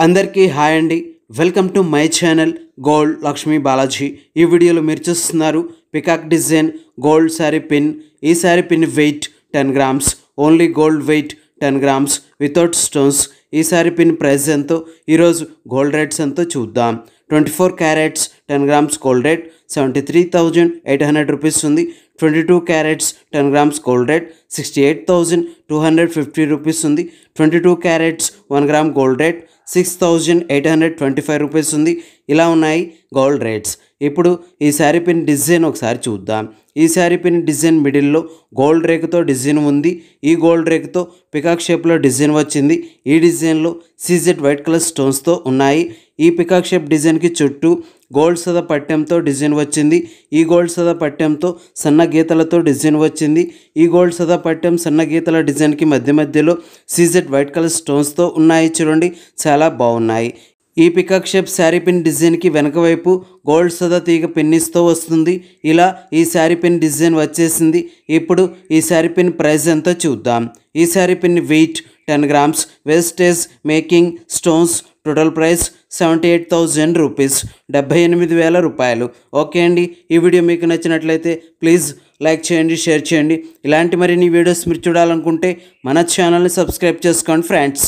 అందరికీ హాయ్ అండి. Welcome to my channel gold Lakshmi Balaji. ఈ వీడియోలో మీరు చూస్తున్నారు peacock design gold sari pin. ఈ sari pin weight 10 grams, only gold weight 10 grams without stones. ఈ శారీ పిన్ ప్రైస్ ఎంతో, ఈరోజు గోల్డ్ రేట్స్ ఎంతో చూద్దాం. 24 carats 10 grams gold rate 73,800 rupees ఉంది. 22 carats 10 grams gold rate 68,250 rupees ఉంది. 22 carats 1 gram gold rate 6,825 rupees ఉంది. ఇలా ఉన్నాయి గోల్డ్ రేట్స్. ఇప్పుడు ఈ శారీ పిన్ డిజైన్ ఒకసారి చూద్దాం. ఈ శారీ పిన్ డిజైన్ మిడిల్లో గోల్డ్ రేకుతో డిజైన్ ఉంది. ఈ గోల్డ్ రేకుతో పికాక్ షేప్లో డిజైన్ వచ్చింది. ఈ డిజైన్లో సీజెడ్ వైట్ కలర్ స్టోన్స్తో ఉన్నాయి. ఈ పికాక్ షేప్ డిజైన్కి చుట్టూ గోల్డ్ సదా పట్టెంతో డిజైన్ వచ్చింది. ఈ గోల్డ్ సదా పట్టెంతో సన్న గీతలతో డిజైన్ వచ్చింది. ఈ గోల్డ్ సదా పట్టెం సన్న గీతల డిజైన్కి మధ్యలో సీజెడ్ వైట్ కలర్ స్టోన్స్తో ఉన్నాయి. చూడండి, చాలా బాగున్నాయి. ఈ పికాక్ షేప్ శారీ పిన్ డిజైన్కి వెనక వైపు గోల్డ్ సదా తీగ పిన్నిస్తో వస్తుంది. ఇలా ఈ శారీ పిన్ డిజైన్ వచ్చేసింది. ఇప్పుడు ఈ శారీ పిన్ ప్రైస్ ఎంతో చూద్దాం. ఈ sari pin weight 10 grams, wastage making stones, total price 78,000 rupees, 78,000 రూపాయలు. ఓకే అండి, ఈ వీడియో మీకు నచ్చినట్లయితే ప్లీజ్ లైక్ చేయండి, షేర్ చేయండి. ఇలాంటి మరిన్ని వీడియోస్ మీరు చూడాలనుకుంటే మన ఛానల్ని సబ్స్క్రైబ్ చేసుకోండి ఫ్రెండ్స్.